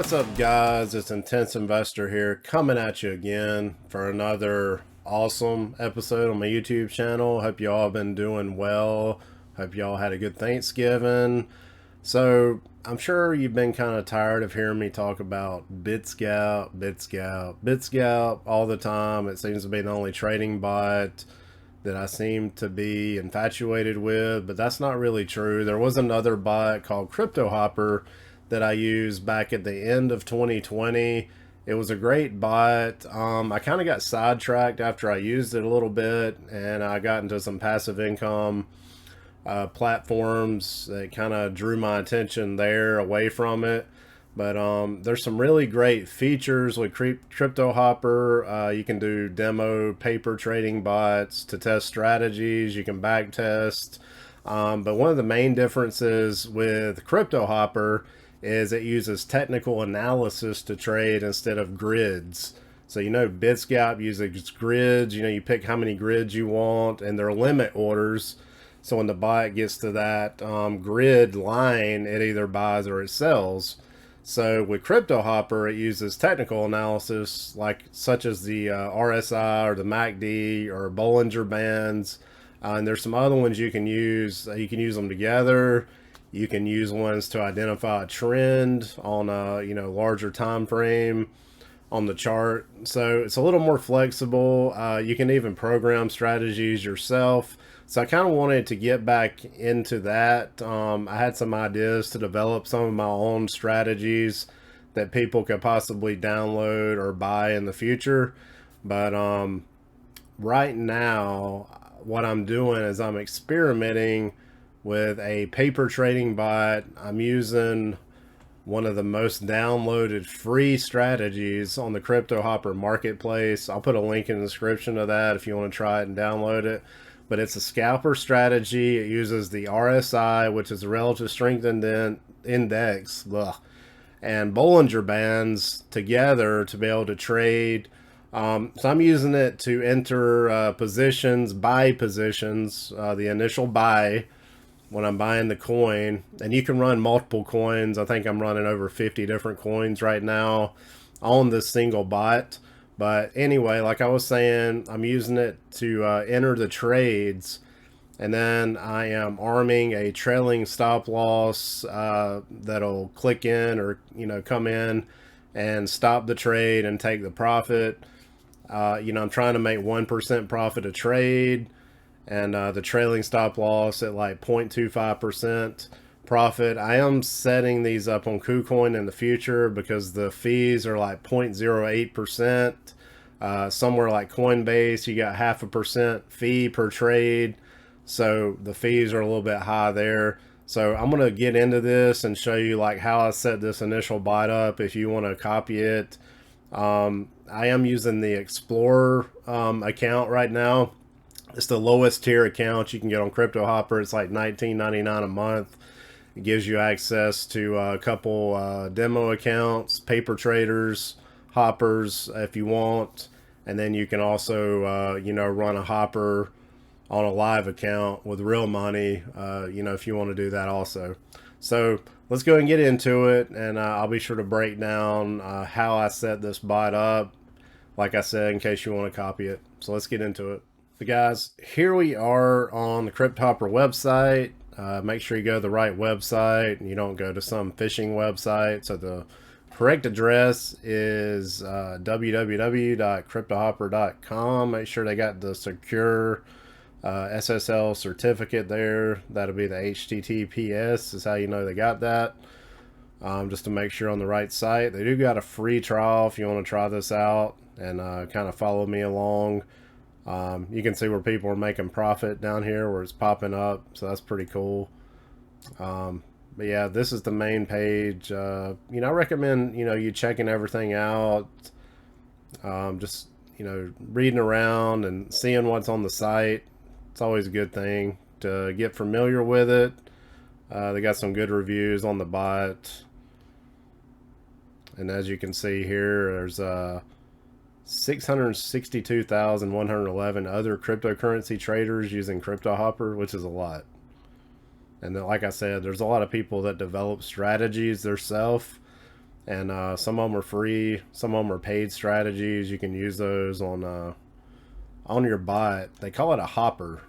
What's up, guys? It's Intense Investor here, coming at you again for another awesome episode on my YouTube channel. Hope y'all have been doing well. Hope y'all had a good Thanksgiving. So I'm sure you've been kind of tired of hearing me talk about BITSGAP all the time. It seems to be the only trading bot that I seem to be infatuated with, but that's not really true. There was another bot called CryptoHopper that I used back at the end of 2020. It was a great bot. I kind of got sidetracked after I used it a little bit, and I got into some passive income platforms that kind of drew my attention there away from it. But there's some really great features with CryptoHopper. You can do demo paper trading bots to test strategies. You can back test. But one of the main differences with CryptoHopper is it uses technical analysis to trade instead of grids. So BITSGAP uses grids. You pick how many grids you want, and they're limit orders. So when the bot gets to that grid line, it either buys or it sells. So with CryptoHopper, it uses technical analysis, such as the RSI or the MACD or Bollinger Bands. And there's some other ones you can use. You can use them together. You can use ones to identify a trend on a larger time frame on the chart. So it's a little more flexible. You can even program strategies yourself. So I kind of wanted to get back into that. I had some ideas to develop some of my own strategies that people could possibly download or buy in the future. But right now, what I'm doing is I'm experimenting with a paper trading bot. I'm using one of the most downloaded free strategies on the CryptoHopper marketplace. I'll put a link in the description of that if you want to try it and download it. But it's a scalper strategy. It uses the RSI, which is the relative strength index, and Bollinger Bands together to be able to trade. So I'm using it to enter positions, buy positions, the initial buy when I'm buying the coin. And you can run multiple coins. I think I'm running over 50 different coins right now on this single bot. But anyway, like I was saying, I'm using it to enter the trades, and then I am arming a trailing stop loss that'll click in or come in and stop the trade and take the profit. I'm trying to make 1% profit a trade, and the trailing stop loss at like 0.25% profit. I am setting these up on KuCoin in the future because the fees are like 0.08%. Somewhere like COINBASE, you got 0.5% fee per trade. So the fees are a little bit high there. So I'm going to get into this and show you how I set this initial bot up if you want to copy it. I am using the Explorer account right now. It's the lowest tier account you can get on CryptoHopper. It's like $19.99 a month. It gives you access to a couple demo accounts, paper traders, hoppers if you want, and then you can also run a hopper on a live account with real money if you want to do that also. So let's go and get into it, and I'll be sure to break down how I set this bot up, like I said, in case you want to copy it. So let's get into it. So guys, here we are on the CryptoHopper website. Make sure you go to the right website and you don't go to some phishing website. So the correct address is www.cryptohopper.com. Make sure they got the secure SSL certificate there. That'll be the HTTPS is how you know they got that. Just to make sure on the right site. They do got a free trial if you want to try this out and kind of follow me along. You can see where people are making profit down here where it's popping up, so that's pretty cool. But yeah, this is the main page. I recommend you checking everything out, just reading around and seeing what's on the site. It's always a good thing to get familiar with it. They got some good reviews on the bot, and as you can see here, there's 662,111 other cryptocurrency traders using CryptoHopper, which is a lot. And then, like I said, there's a lot of people that develop strategies themselves And some of them are free, some of them are paid strategies. You can use those on your bot. They call it a hopper,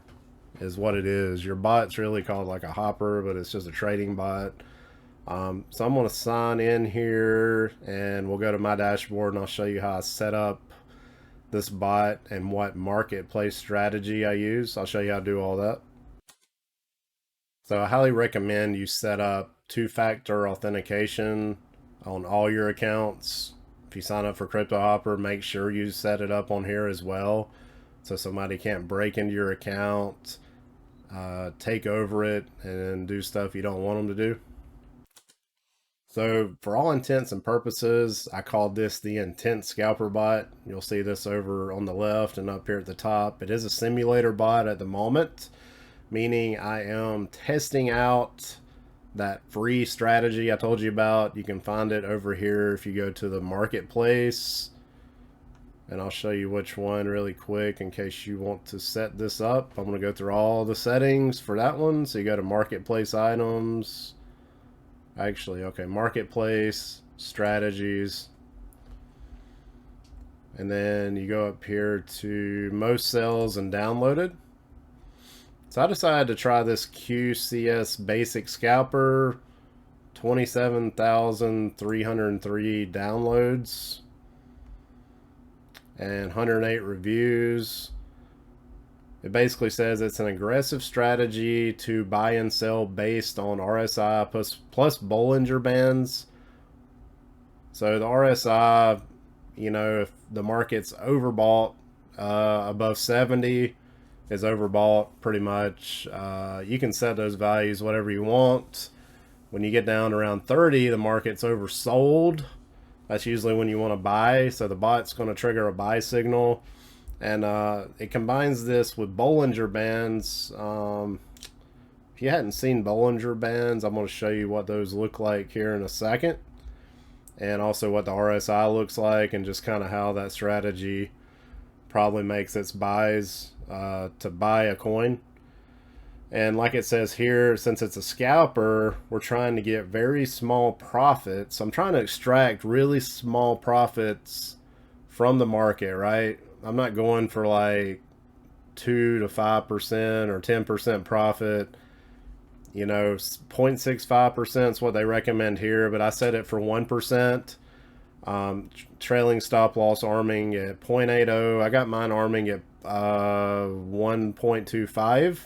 is what it is. Your bot's really called like a hopper, but it's just a trading bot. So I'm going to sign in here, and we'll go to my dashboard, and I'll show you how I set up this bot and what marketplace strategy I use. I'll show you how to do all that. So I highly recommend you set up two-factor authentication on all your accounts. If you sign up for CryptoHopper, make sure you set it up on here as well, so somebody can't break into your account, take over it, and do stuff you don't want them to do. So for all intents and purposes, I called this the Intent Scalper bot. You'll see this over on the left and up here at the top. It is a simulator bot at the moment, meaning I am testing out that free strategy I told you about. You can find it over here if you go to the marketplace, and I'll show you which one really quick in case you want to set this up. I'm going to go through all the settings for that one. So you go to marketplace items. Actually, okay, marketplace strategies, and then you go up here to most sales and downloaded. So I decided to try this QCS basic scalper, 27,303 downloads and 108 reviews. It basically says it's an aggressive strategy to buy and sell based on RSI plus Bollinger Bands. So the RSI, you know, if the market's overbought above 70 is overbought pretty much. You can set those values whatever you want. When you get down around 30, the market's oversold. That's usually when you want to buy. So the bot's going to trigger a buy signal. And it combines this with Bollinger Bands. If you hadn't seen Bollinger Bands, I'm going to show you what those look like here in a second. And also what the RSI looks like, and just kind of how that strategy probably makes its buys to buy a coin. And like it says here, since it's a scalper, we're trying to get very small profits. I'm trying to extract really small profits from the market, right? I'm not going for like 2 to 5% or 10% profit. You know, 0.65% is what they recommend here, but I set it for 1%. Trailing stop loss arming at 0.80. I got mine arming at 1.25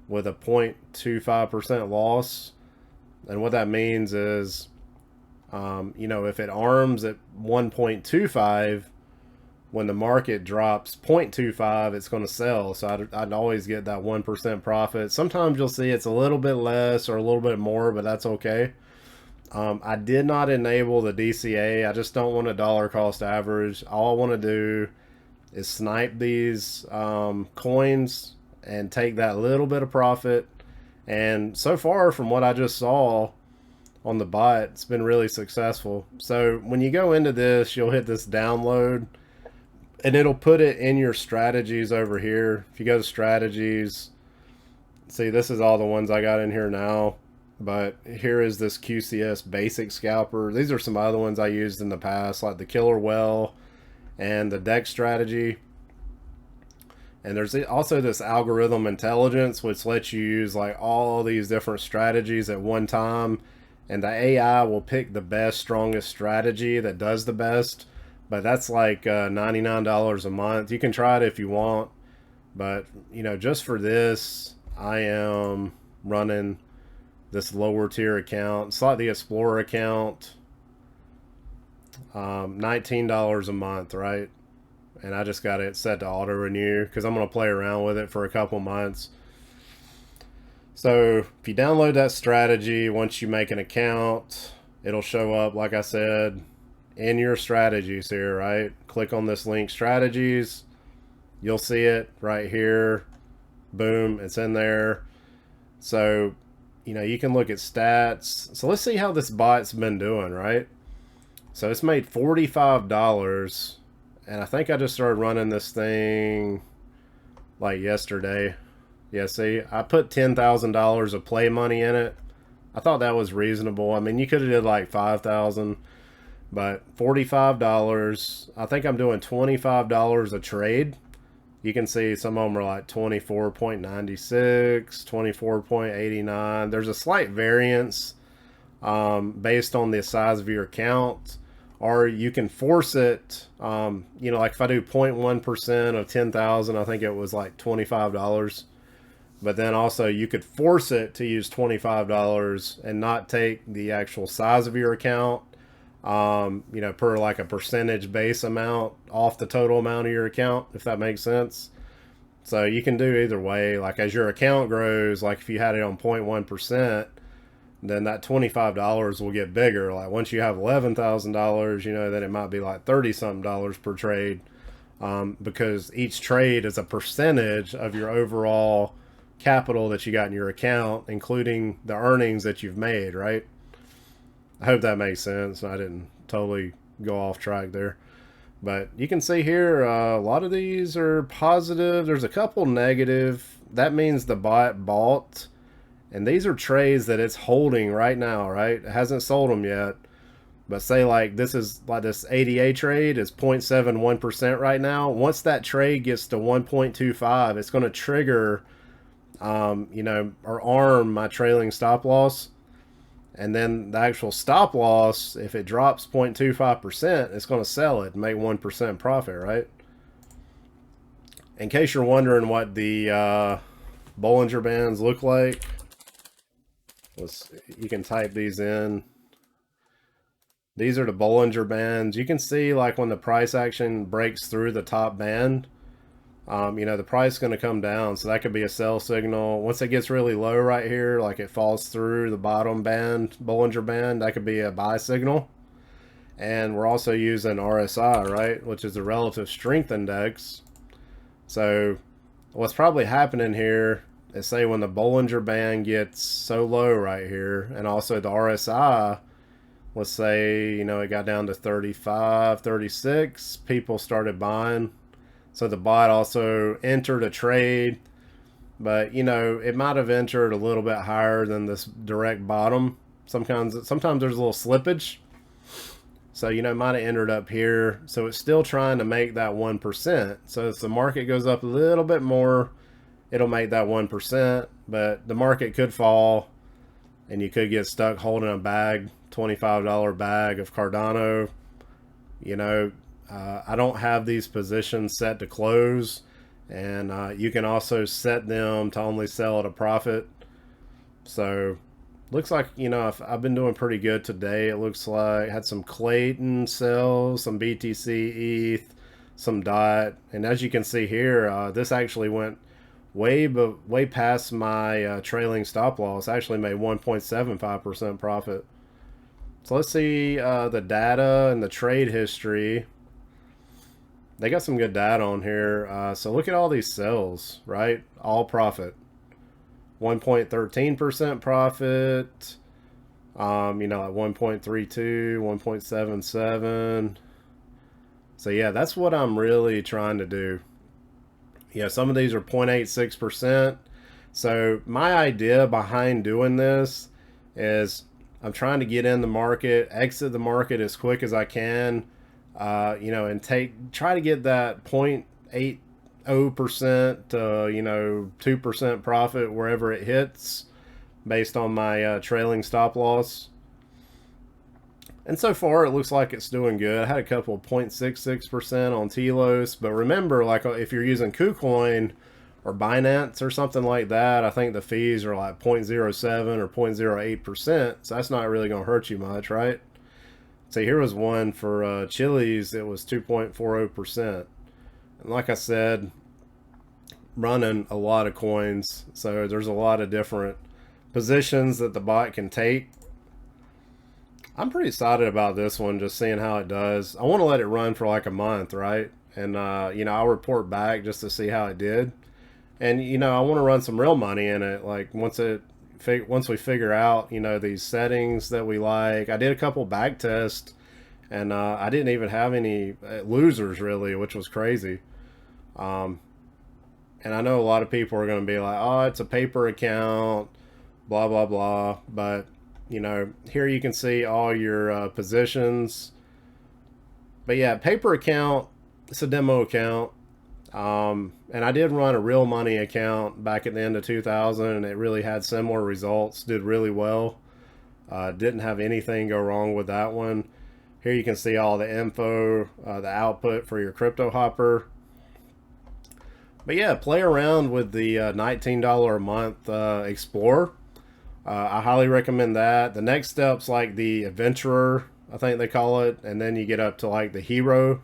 with a 0.25% loss. And what that means is, you know, if it arms at 1.25, when the market drops 0.25, it's going to sell. So I'd always get that 1% profit. Sometimes you'll see it's a little bit less or a little bit more, but that's okay. I did not enable the DCA. I just don't want a dollar cost average. All I want to do is snipe these coins and take that little bit of profit. And so far, from what I just saw on the bot, it's been really successful. So when you go into this, you'll hit this download, and it'll put it in your strategies over here. If you go to strategies, see, this is all the ones I got in here now. But here is this QCS basic scalper. These are some other ones I used in the past, like the killer whale and the deck strategy. And there's also this algorithm intelligence, which lets you use like all these different strategies at one time. And the AI will pick the best, strongest strategy that does the best. But that's like $99 a month. You can try it if you want. But, you know, just for this, I am running this lower tier account. It's like the Explorer account. $19 a month, right? And I just got it set to auto renew because I'm going to play around with it for a couple months. So if you download that strategy, once you make an account, it'll show up, like I said, in your strategies here, right? Click on this link, strategies. You'll see it right here. Boom, it's in there. So, you know, you can look at stats. So let's see how this bot's been doing, right? So it's made $45. And I think I just started running this thing like yesterday. Yeah, see, I put $10,000 of play money in it. I thought that was reasonable. I mean, you could have did like 5,000. But $45, I think I'm doing $25 a trade. You can see some of them are like 24.96, 24.89. There's a slight variance based on the size of your account, or you can force it. You know, like if I do 0.1% of 10,000, I think it was like $25. But then also you could force it to use $25 and not take the actual size of your account, you know, per like a percentage base amount off the total amount of your account, if that makes sense. So you can do either way. Like as your account grows, like if you had it on 0.1%, then that $25 will get bigger. Like once you have $11,000, you know, then it might be like 30 something dollars per trade, because each trade is a percentage of your overall capital that you got in your account, including the earnings that you've made, right? I hope that makes sense. I didn't totally go off track there. But you can see here, a lot of these are positive. There's a couple negative. That means the bot bought. And these are trades that it's holding right now, right? It hasn't sold them yet. But say like this is like this ADA trade is 0.71% right now. Once that trade gets to 1.25, it's going to trigger, you know, or arm my trailing stop loss. And then the actual stop loss, if it drops 0.25%, it's going to sell it and make 1% profit, right? In case you're wondering what the Bollinger Bands look like, you can type these in. These are the Bollinger Bands. You can see like when the price action breaks through the top band, you know, the price is going to come down. So that could be a sell signal. Once it gets really low right here, like it falls through the bottom band, Bollinger Band, that could be a buy signal. And we're also using RSI, right, which is the relative strength index. So what's probably happening here is, say when the Bollinger Band gets so low right here, and also the RSI, let's say, you know, it got down to 35, 36, people started buying. So the bot also entered a trade, but you know, it might have entered a little bit higher than this direct bottom. Sometimes there's a little slippage. So, you know, it might have entered up here. So it's still trying to make that 1%. So if the market goes up a little bit more, it'll make that 1%, but the market could fall and you could get stuck holding a bag, $25 bag of Cardano. You know, I don't have these positions set to close, and you can also set them to only sell at a profit. So looks like, you know, I've been doing pretty good today. It looks like I had some Clayton sells, some BTC ETH, some DOT, and as you can see here, this actually went way past my trailing stop loss. I actually made 1.75% profit. So let's see the data and the trade history. They got some good data on here. So look at all these sells, right? All profit. 1.13% profit. You know, at 1.32, 1.77. So yeah, that's what I'm really trying to do. Yeah, some of these are 0.86%. So my idea behind doing this is I'm trying to get in the market, exit the market as quick as I can, you know, and try to get that 0.80%, you know, 2% profit wherever it hits based on my trailing stop loss. And so far, it looks like it's doing good. I had a couple of 0.66% on Telos, but remember, like if you're using KuCoin or Binance or something like that, I think the fees are like 0.07 or 0.08%, so that's not really going to hurt you much, right? So here was one for Chili's. It was 2.40%. And like I said, running a lot of coins, so there's a lot of different positions that the bot can take. I'm pretty excited about this one, just seeing how it does. I want to let it run for like a month, right? And, you know, I'll report back just to see how it did. And, you know, I want to run some real money in it. Like once we figure out, you know, these settings that we like. I did a couple back tests, and I didn't even have any losers really, which was crazy. And I know a lot of people are going to be like, oh, it's a paper account, blah, blah, blah. But, you know, here you can see all your positions. But yeah, paper account, it's a demo account. And I did run a real money account back at the end of 2000, and it really had similar results, did really well. Didn't have anything go wrong with that one. Here you can see all the info, the output for your CryptoHopper. But yeah, play around with the $19 a month Explorer. I highly recommend that. The next step's like the Adventurer, I think they call it, and then you get up to like the Hero.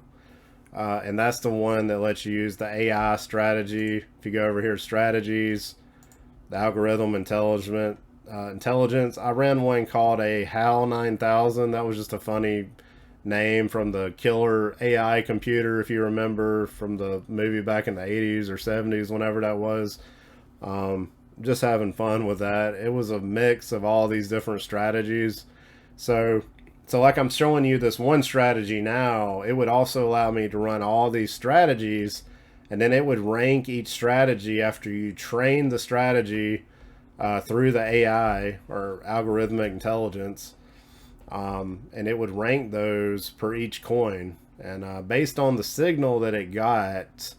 And that's the one that lets you use the AI strategy. If you go over here, strategies, the algorithm intelligence. I ran one called a HAL 9000. That was just a funny name from the killer AI computer, if you remember, from the movie back in the 80s or 70s, whenever that was. Just having fun with that. It was a mix of all these different strategies. So like I'm showing you this one strategy now, it would also allow me to run all these strategies, and then it would rank each strategy after you train the strategy through the AI or algorithmic intelligence. And it would rank those per each coin. And based on the signal that it got,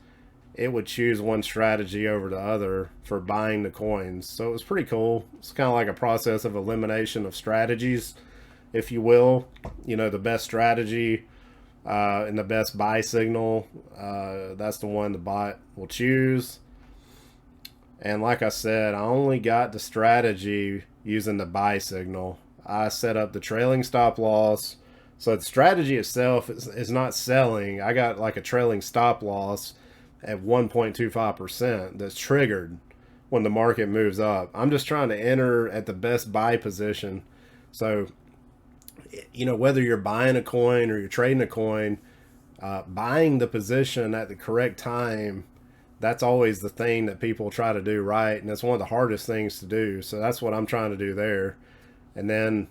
it would choose one strategy over the other for buying the coins. So it was pretty cool. It's kind of like a process of elimination of strategies, if you will. You know, the best strategy and the best buy signal, that's the one the bot will choose. And like I said, I only got the strategy using the buy signal. I set up the trailing stop loss. So the strategy itself is not selling. I got like a trailing stop loss at 1.25% that's triggered when the market moves up. I'm just trying to enter at the best buy position. So, you know, whether you're buying a coin or you're trading a coin, buying the position at the correct time, that's always the thing that people try to do right. And it's one of the hardest things to do. So that's what I'm trying to do there. And then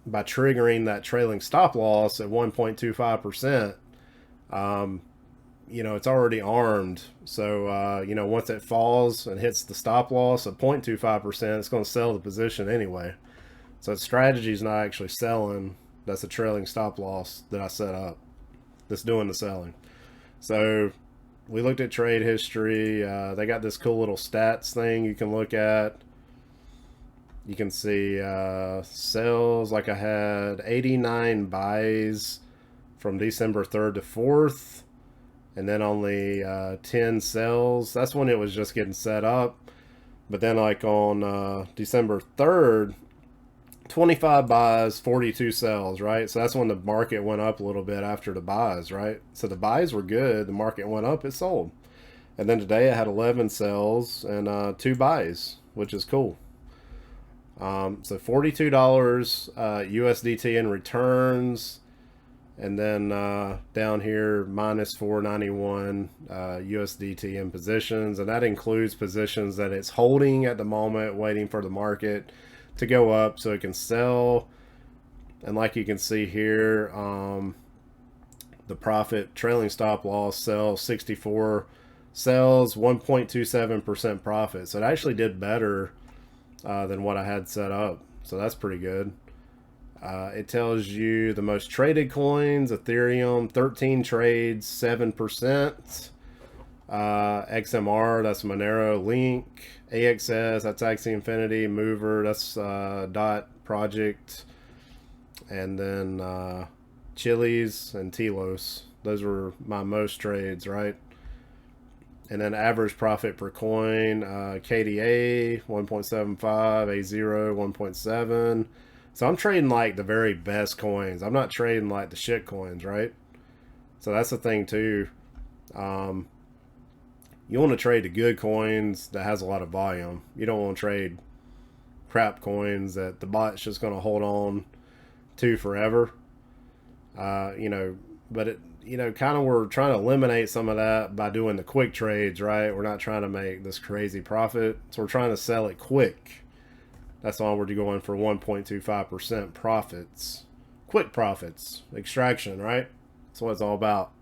by triggering that trailing stop loss at 1.25%, you know, it's already armed. So, you know, once it falls and hits the stop loss of 0.25%, it's going to sell the position anyway. So the strategy is not actually selling. That's a trailing stop loss that I set up that's doing the selling. So we looked at trade history. They got this cool little stats thing you can look at. You can see sales. Like I had 89 buys from December 3rd to 4th, and then only 10 sells. That's when it was just getting set up. But then like on December 3rd, 25 buys, 42 sells, right? So that's when the market went up a little bit after the buys, right? So the buys were good. The market went up, it sold. And then today I had 11 sells and 2 buys, which is cool. So $42 USDT in returns, and then down here minus 491 USDT in positions, and that includes positions that it's holding at the moment, waiting for the market to go up so it can sell. And like you can see here, the profit trailing stop loss sells 64 sells 1.27% profit. So it actually did better than what I had set up. So that's pretty good. It tells you the most traded coins: Ethereum, 13 trades, 7%. XMR, that's Monero, Link. AXS, that's Axie Infinity. Mover, that's Dot Project. And then Chili's and Telos. Those were my most trades, right? And then average profit per coin, KDA 1.75, A0 1.7. So I'm trading like the very best coins. I'm not trading like the shit coins, right? So that's the thing too. You want to trade the good coins that has a lot of volume. You don't want to trade crap coins that the bot's just going to hold on to forever. You know, but it, you know, kind of we're trying to eliminate some of that by doing the quick trades, right? We're not trying to make this crazy profit. So we're trying to sell it quick. That's why we're going for 1.25% profits. Quick profits. Extraction, right? That's what it's all about.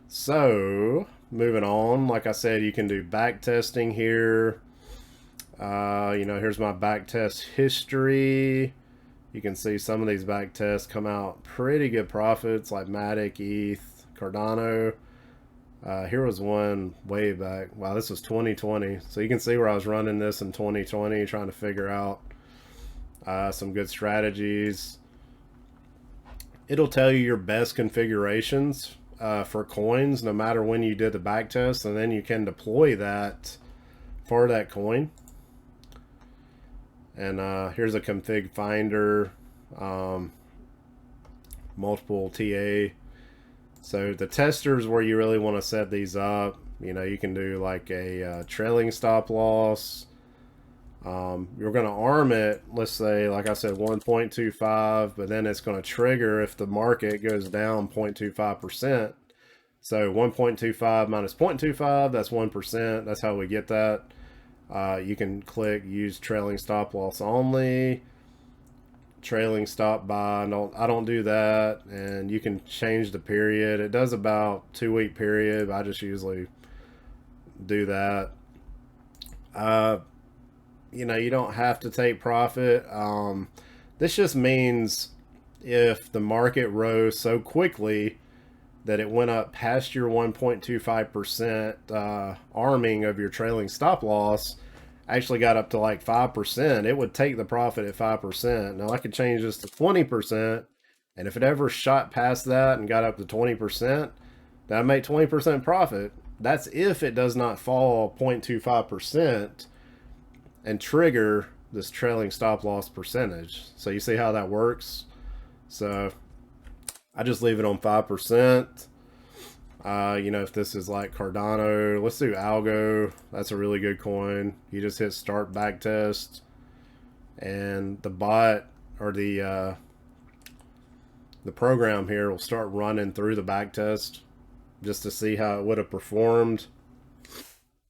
So, moving on. Like I said, you can do back testing here. You know, here's my back test history. You can see some of these back tests come out pretty good profits, like Matic, ETH, Cardano. Here was one way back. Wow, this was 2020. So you can see where I was running this in 2020, trying to figure out some good strategies. It'll tell you your best configurations for coins, no matter when you did the back test, and then you can deploy that for that coin. And here's a config finder, multiple TA. So the testers where you really want to set these up, you know, you can do like a trailing stop loss. You're going to arm it, let's say, like I said, 1.25, but then it's going to trigger if the market goes down 0.25%. So 1.25 minus 0.25, that's 1%. That's how we get that. You can click use trailing stop loss only, trailing stop buy. I don't do that. And you can change the period. It does about 2-week period. I just usually do that. You know, you don't have to take profit. This just means if the market rose so quickly that it went up past your 1.25% arming of your trailing stop loss, actually got up to like 5%, it would take the profit at 5%. Now I could change this to 20%, and if it ever shot past that and got up to 20%, then I make 20% profit. That's if it does not fall 0.25% and trigger this trailing stop loss percentage. So you see how that works? So I just leave it on 5%. You know, if this is like Cardano, let's do Algo. That's a really good coin. You just hit start back test, and the bot or the program here will start running through the back test just to see how it would have performed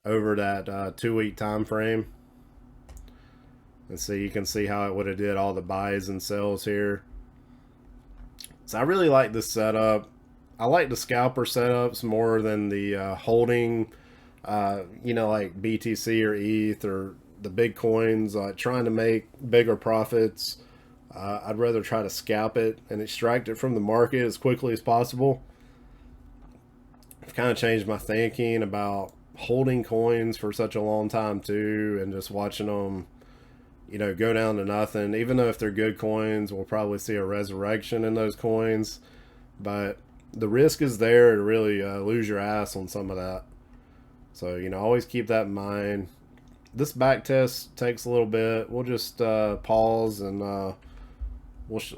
over that 2-week time frame. And so you can see how it would have did all the buys and sells here. So I really like this setup. I like the scalper setups more than the holding, you know, like BTC or ETH or the big coins, trying to make bigger profits. I'd rather try to scalp it and extract it from the market as quickly as possible. I've kind of changed my thinking about holding coins for such a long time too, and just watching them, you know, go down to nothing. Even though if they're good coins, we'll probably see a resurrection in those coins, but the risk is there to really lose your ass on some of that. So, you know, always keep that in mind. This back test takes a little bit. We'll just pause and we'll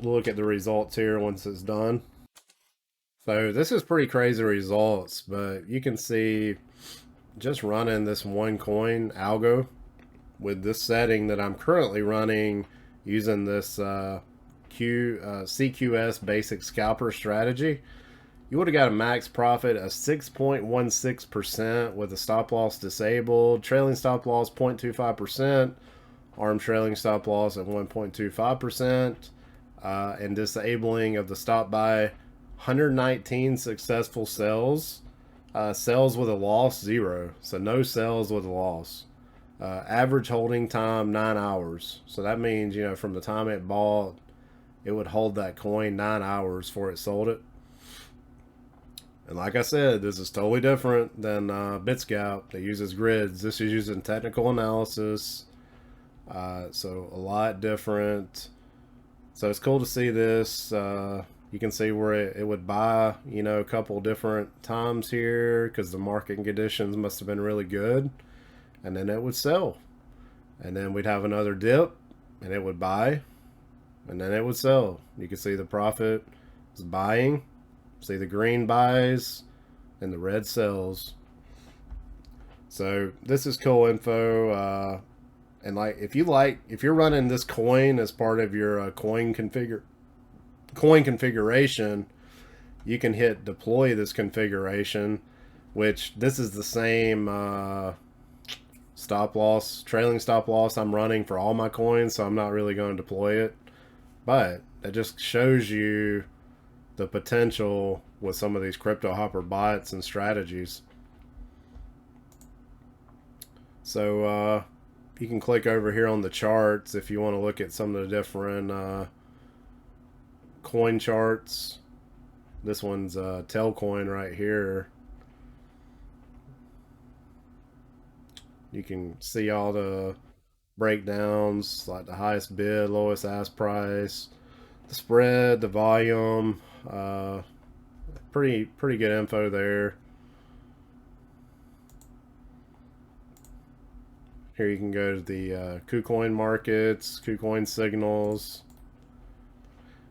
look at the results here once it's done. So this is pretty crazy results, but you can see just running this one coin, Algo, with this setting that I'm currently running using this CQS basic scalper strategy, you would have got a max profit of 6.16% with a stop loss disabled, trailing stop loss 0.25%, arm trailing stop loss at 1.25%, and disabling of the stop buy. 119 successful sales, sales with a loss 0, so no sales with a loss. Average holding time 9 hours, so that means, you know, from the time it bought, it would hold that coin 9 hours before it sold it. And like I said, this is totally different than BITSGAP that uses grids. This is using technical analysis, so a lot different. So it's cool to see this. You can see where it would buy, you know, a couple different times here because the market conditions must have been really good, and then it would sell, and then we'd have another dip, and it would buy, and then it would sell. You can see the profit is buying. See the green buys and the red sells. So this is cool info. And like if you're running this coin as part of your coin configuration, you can hit deploy this configuration, which this is the same stop loss, trailing stop loss I'm running for all my coins, so I'm not really going to deploy it. But it just shows you the potential with some of these CryptoHopper bots and strategies. So you can click over here on the charts if you want to look at some of the different coin charts. This one's Telcoin right here. You can see all the breakdowns, like the highest bid, lowest ask price, the spread, the volume. Pretty good info there. Here you can go to the KuCoin markets, KuCoin signals.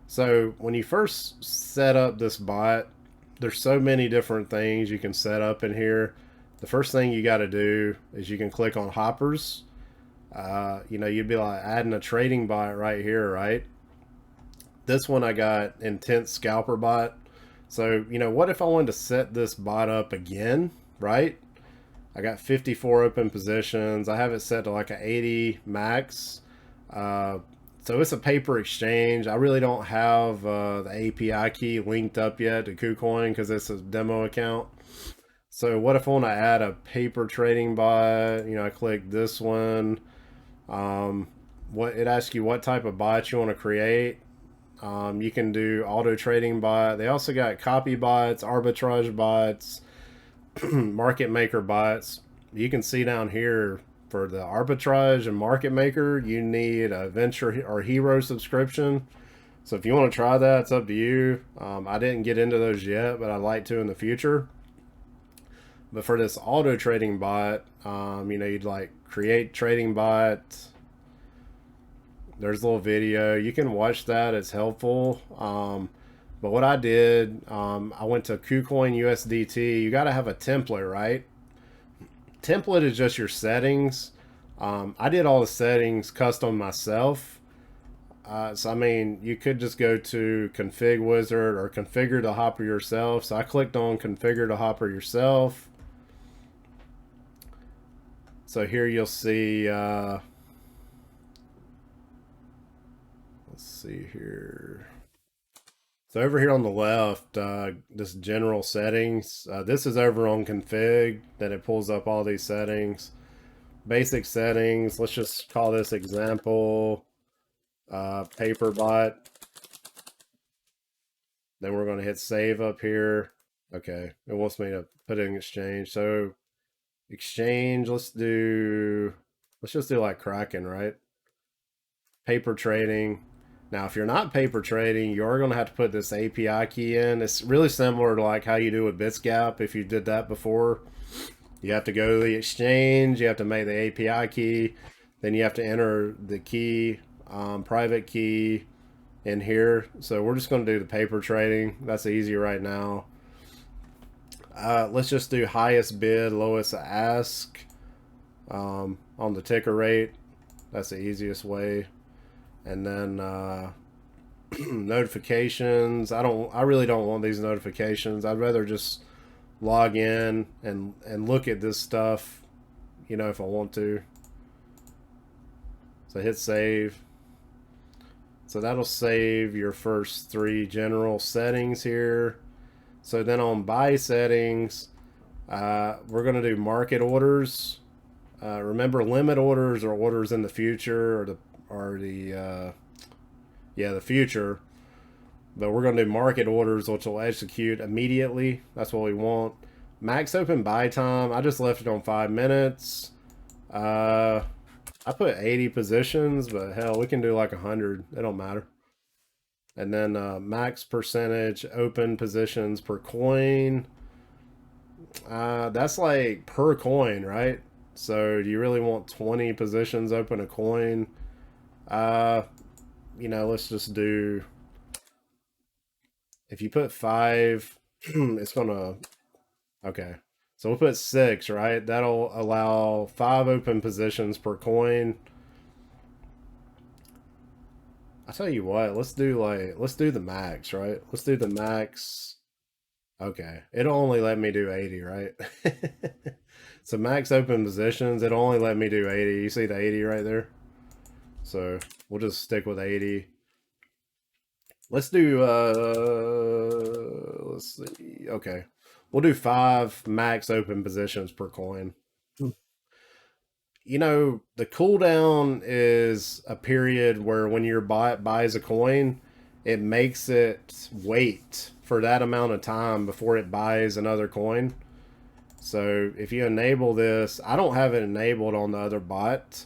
So when you first set up this bot, there's so many different things you can set up in here. The first thing you got to do is you can click on hoppers. You'd be like adding a trading bot right here, right? This one I got intense scalper bot. So, what if I wanted to set this bot up again, right? I got 54 open positions. I have it set to like an 80 max. So it's a paper exchange. I really don't have the API key linked up yet to KuCoin because it's a demo account. So what if I want to add a paper trading bot? I click this one. It asks you what type of bot you want to create. You can do auto trading bot. They also got copy bots, arbitrage bots, market maker bots. You can see down here for the arbitrage and market maker, you need a venture or hero subscription. So if you want to try that, it's up to you. I didn't get into those yet, but I'd like to in the future. But for this auto trading bot, you'd like create trading bot. There's a little video. You can watch that. It's helpful. But what I did, I went to KuCoin USDT. You got to have a template, right? Template is just your settings. I did all the settings custom myself. So, you could just go to Config Wizard or configure the hopper yourself. So I clicked on configure the hopper yourself. So here you'll see, let's see here. So over here on the left, this general settings, this is over on config, then it pulls up all these settings. Basic settings, let's just call this example, paper bot. Then we're going to hit save up here. Okay, it wants me to put in exchange. So exchange, let's just do like Kraken, right? Paper trading. Now, if you're not paper trading, you're going to have to put this API key in. It's really similar to like how you do with BITSGAP. If you did that before, you have to go to the exchange, you have to make the API key, then you have to enter the key, private key in here. So we're just going to do the paper trading. That's easy right now. Let's just do highest bid, lowest ask on the ticker rate. That's the easiest way. And then notifications. I really don't want these notifications. I'd rather just log in and look at this stuff, if I want to. So hit save. So that'll save your first 3 general settings here. So then on buy settings, we're going to do market orders. Remember, limit orders are orders in the future, the future. But we're going to do market orders, which will execute immediately. That's what we want. Max open buy time, I just left it on 5 minutes. I put 80 positions, but hell, we can do like 100. It don't matter. And then max percentage open positions per coin. That's like per coin, right? So do you really want 20 positions open a coin? Let's just do, if you put 5, it's gonna, okay. So we'll put 6, right? That'll allow 5 open positions per coin. I tell you what, let's do the max, right? Let's do the max. Okay, it'll only let me do 80, right? So max open positions, it'll only let me do 80. You see the 80 right there? So we'll just stick with 80. Let's do, let's see. Okay, we'll do 5 max open positions per coin. The cooldown is a period where when your bot buys a coin, it makes it wait for that amount of time before it buys another coin. So if you enable this, I don't have it enabled on the other bot.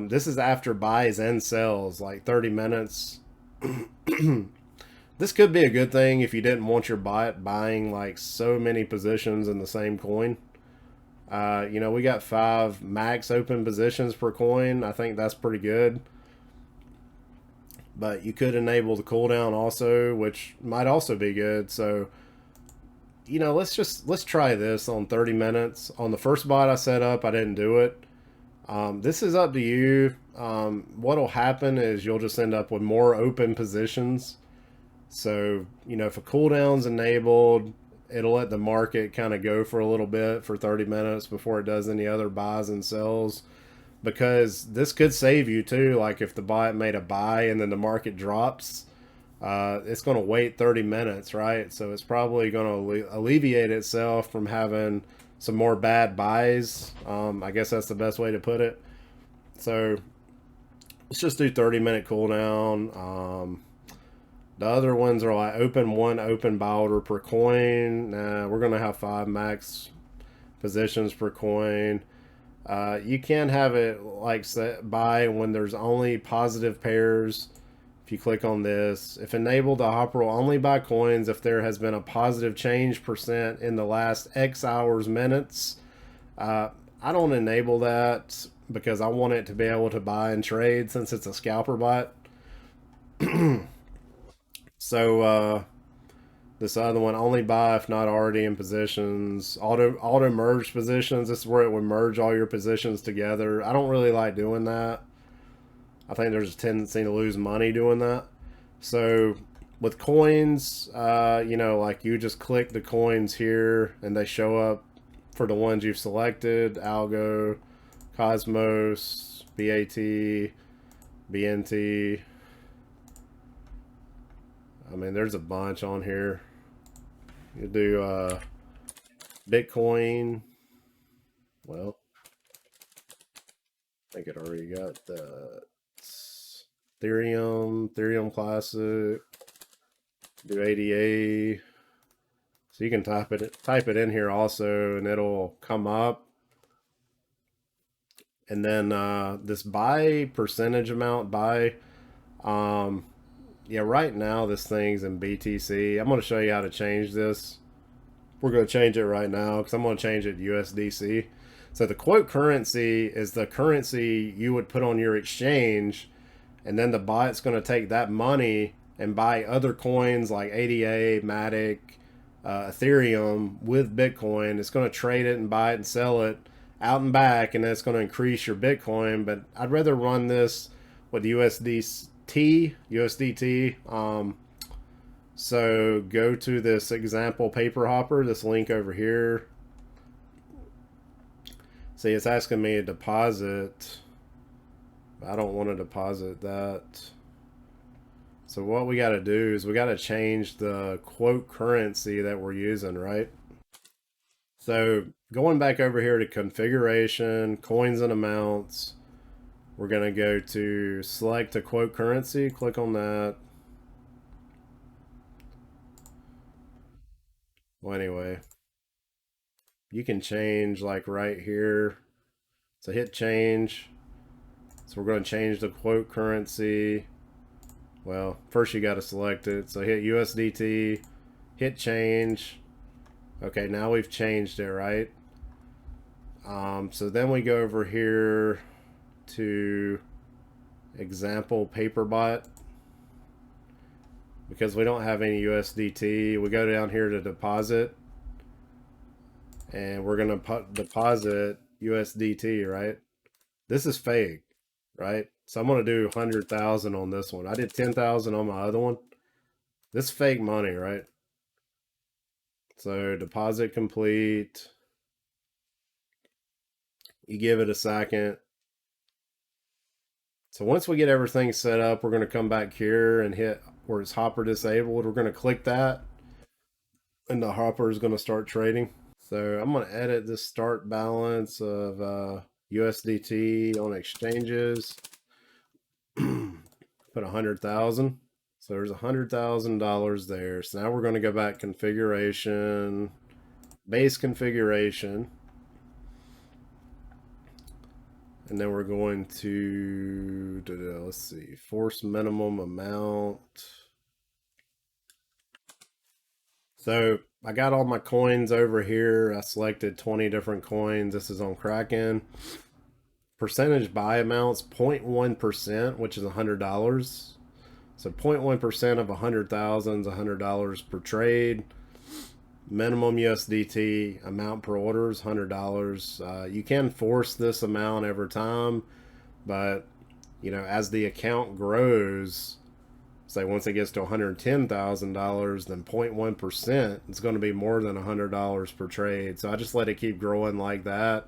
This is after buys and sells, like 30 minutes. This could be a good thing if you didn't want your bot buying like so many positions in the same coin. You know, we got 5 max open positions per coin. I think that's pretty good. But you could enable the cooldown also, which might also be good. So, you know, let's try this on 30 minutes. On the first bot I set up, I didn't do it. This is up to you. What'll happen is you'll just end up with more open positions. So, you know, if a cooldown's enabled, it'll let the market kind of go for a little bit for 30 minutes before it does any other buys and sells. Because this could save you too. Like if the bot made a buy and then the market drops, it's going to wait 30 minutes, right? So it's probably going to alleviate itself from having some more bad buys. I guess that's the best way to put it. So let's just do 30-minute cooldown. The other ones are like open 1 open buy order per coin. We're going to have 5 max positions per coin. You can have it like set buy when there's only positive pairs. If you click on this, if enabled, the hopper will only buy coins if there has been a positive change percent in the last X hours, minutes. I don't enable that because I want it to be able to buy and trade since it's a scalper bot. So this other one, only buy if not already in positions. Auto merge positions. This is where it would merge all your positions together. I don't really like doing that. I think there's a tendency to lose money doing that. So with coins, you know, like you just click the coins here and they show up for the ones you've selected: Algo, Cosmos, BAT, BNT. I mean, there's a bunch on here. You do Bitcoin. Well, I think it already got the Ethereum Classic. Do ADA. So you can type it in here also, and it'll come up. And then this buy percentage amount buy. Yeah, right now this thing's in BTC. I'm going to show you how to change this. We're going to change it right now because I'm going to change it to USDC. So the quote currency is the currency you would put on your exchange, and then the bot's going to take that money and buy other coins like ADA, Matic, Ethereum with Bitcoin. It's going to trade it and buy it and sell it out and back, and that's going to increase your Bitcoin. But I'd rather run this with USDT. So go to this example paper hopper, this link over here. See, it's asking me to deposit. I don't want to deposit that. So what we got to do is we got to change the quote currency that we're using, right? So going back over here to configuration, coins and amounts, we're going to go to select a quote currency, click on that. Well, anyway, you can change like right here. So hit change. So we're going to change the quote currency. Well, first you got to select it. So hit USDT, hit change. Okay, now we've changed it, right? So then we go over here to example paperbot. Because we don't have any USDT, we go down here to deposit. And we're going to deposit USDT, right? This is fake, right? So I'm going to do 100,000 on this one. I did 10,000 on my other one. This is fake money, right? So deposit complete. You give it a second. So once we get everything set up, we're going to come back here and hit where it's hopper disabled. We're going to click that, and the hopper is going to start trading. So I'm going to edit this start balance of USDT on exchanges. Put 100,000. So there's $100,000 there. So now we're going to go back configuration, base configuration. And then we're going to, let's see, force minimum amount. So I got all my coins over here. I selected 20 different coins. This is on Kraken. Percentage buy amounts, 0.1%, which is $100. So 0.1% of 100,000 is $100 per trade. Minimum USDT amount per order is $100. You can force this amount every time, but you know, as the account grows, say once it gets to $110,000, then 0.1% is going to be more than $100 per trade. So I just let it keep growing like that,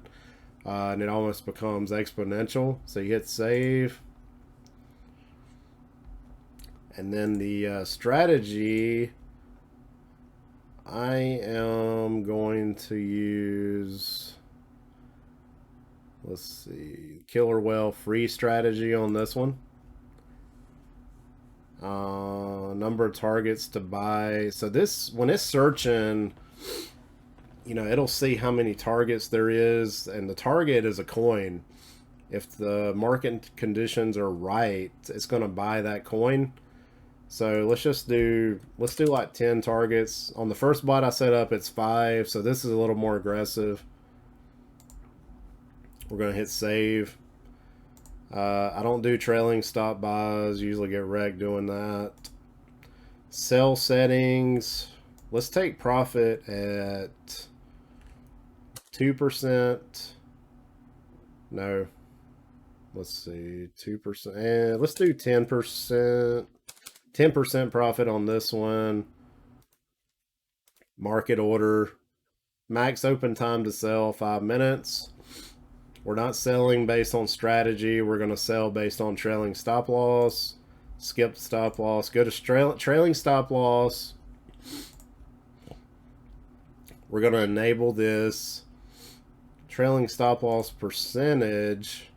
and it almost becomes exponential. So you hit save. And then the strategy, I am going to use, let's see, killer whale free strategy on this one. Number of targets to buy. So this, when it's searching, you know, it'll see how many targets there is, and the target is a coin. If the market conditions are right, it's going to buy that coin. So let's do like 10 targets. On the first bot I set up, it's 5. So this is a little more aggressive. We're going to hit save. I don't do trailing stop buys. Usually get wrecked doing that. Sell settings. Let's take profit at 2%. No. Let's see. 2%. Let's do 10%. 10% profit on this one. Market order. Max open time to sell 5 minutes. We're not selling based on strategy. We're going to sell based on trailing stop loss. Skip stop loss. Go to trailing stop loss. We're going to enable this. Trailing stop loss percentage.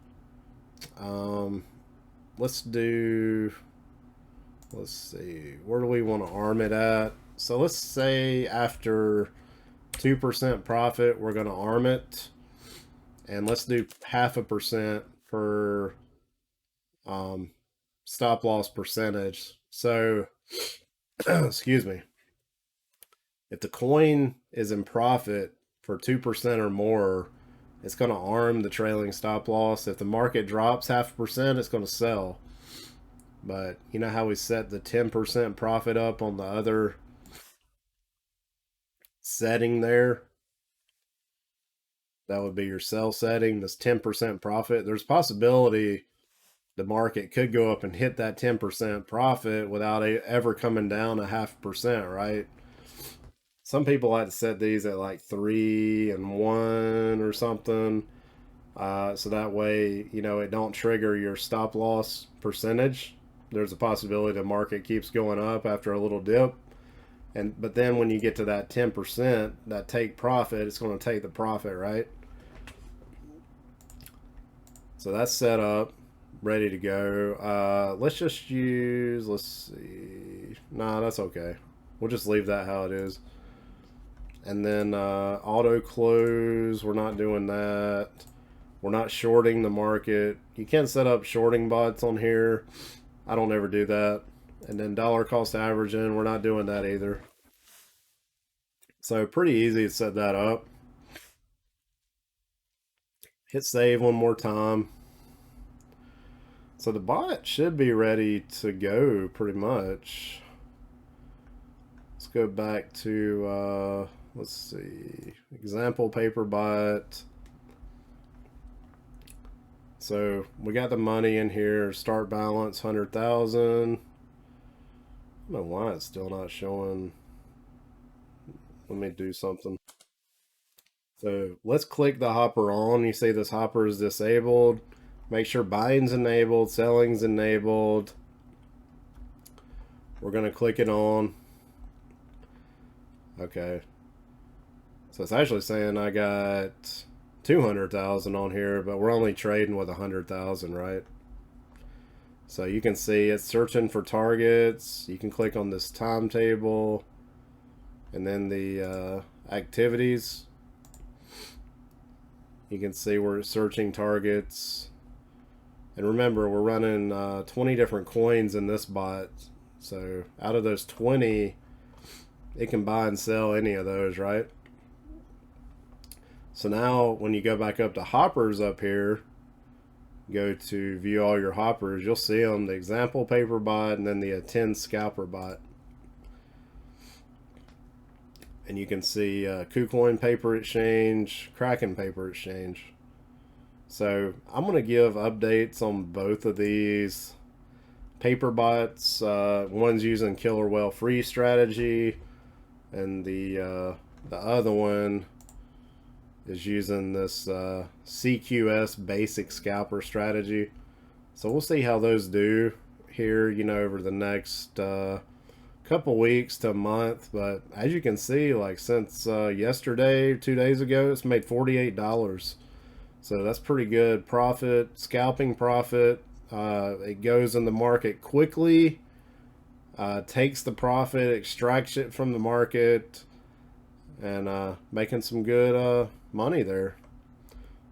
Let's see, where do we want to arm it at? So let's say after 2% profit, we're going to arm it. And let's do 0.5% per stop loss percentage. So, excuse me. If the coin is in profit for 2% or more, it's going to arm the trailing stop loss. If the market drops 0.5%, it's going to sell. But you know how we set the 10% profit up on the other setting there? That would be your sell setting, this 10% profit. There's a possibility the market could go up and hit that 10% profit without ever coming down 0.5%, right? Some people like to set these at like 3 and 1 or something. So that way, you know, it don't trigger your stop loss percentage. There's a possibility the market keeps going up after a little dip. But then when you get to that 10%, that take profit, it's going to take the profit, right? So that's set up, ready to go. Let's just use, let's see. Nah, that's okay. We'll just leave that how it is. And then auto close, we're not doing that. We're not shorting the market. You can set up shorting bots on here. I don't ever do that. And then dollar cost averaging, we're not doing that either. So pretty easy to set that up. Hit save one more time. So the bot should be ready to go pretty much. Let's go back to, let's see, example paper bot. So we got the money in here, start balance 100,000. I don't know why it's still not showing. Let me do something. So let's click the hopper on. You see this hopper is disabled. Make sure buying's enabled, selling's enabled. We're going to click it on. Okay. So it's actually saying I got 200,000 on here, but we're only trading with 100,000, right? So you can see it's searching for targets. You can click on this timetable and then the activities. You can see we're searching targets. And remember, we're running 20 different coins in this bot. So out of those 20, it can buy and sell any of those, right? So now when you go back up to hoppers up here, go to view all your hoppers, you'll see them, the example paper bot and then the attend scalper bot. And you can see KuCoin paper exchange, Kraken paper exchange. So I'm going to give updates on both of these paper bots. One's using killer whale free strategy, and the other one is using this CQS basic scalper strategy. So we'll see how those do here, you know, over the next couple weeks to a month. But as you can see, like since yesterday, 2 days ago, it's made $48. So that's pretty good profit, scalping profit. It goes in the market quickly, takes the profit, extracts it from the market, and making some good money there.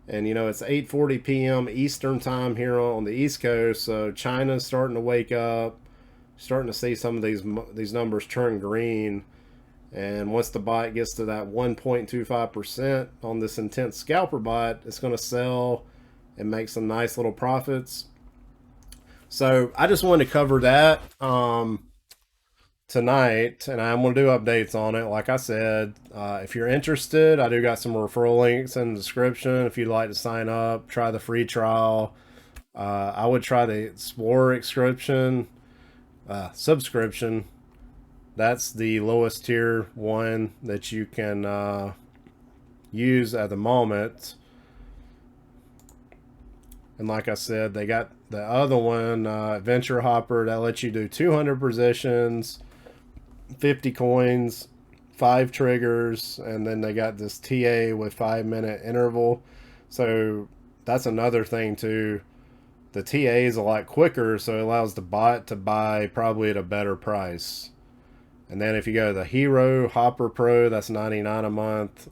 And you know, it's 8:40 p.m. Eastern time here on the East Coast, so China's starting to wake up, starting to see some of these numbers turn green. And once the bot gets to that 1.25% on this intense scalper bot, it's going to sell and make some nice little profits. So I just wanted to cover that tonight, and I'm going to do updates on it. Like I said, if you're interested, I do got some referral links in the description if you'd like to sign up, try the free trial. I would try the Explorer subscription. That's the lowest tier one that you can use at the moment. And like I said, they got the other one, Adventure Hopper, that lets you do 200 positions, 50 coins, 5 triggers, and then they got this TA with 5-minute interval. So that's another thing too. The TA is a lot quicker, so it allows the bot to buy probably at a better price. And then if you go to the Hero Hopper Pro, that's $99 a month.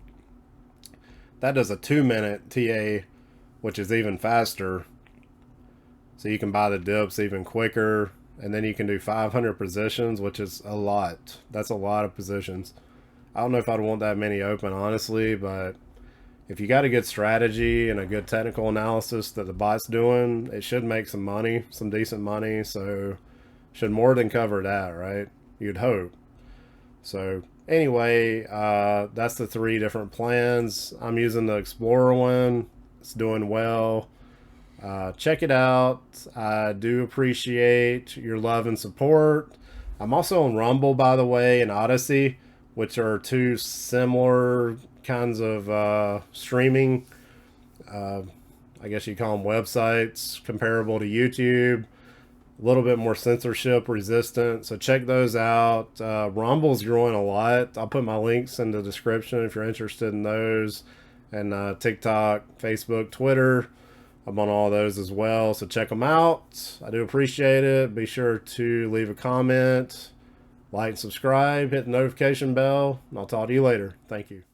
That does a 2-minute TA, which is even faster. So you can buy the dips even quicker. And then you can do 500 positions, which is a lot. That's a lot of positions. I don't know if I'd want that many open, honestly, but if you got a good strategy and a good technical analysis that the bot's doing, it should make some money, some decent money. So should more than cover that, right? You'd hope. So anyway, that's the 3 different plans. I'm using the Explorer one. It's doing well. Check it out. I do appreciate your love and support. I'm also on Rumble, by the way, and Odyssey, which are 2 similar kinds of streaming. I guess you call them websites, comparable to YouTube. A little bit more censorship resistant, so check those out. Rumble's growing a lot. I'll put my links in the description if you're interested in those. And TikTok, Facebook, Twitter, I'm on all those as well, so check them out. I do appreciate it. Be sure to leave a comment, like and subscribe, hit the notification bell, and I'll talk to you later. Thank you.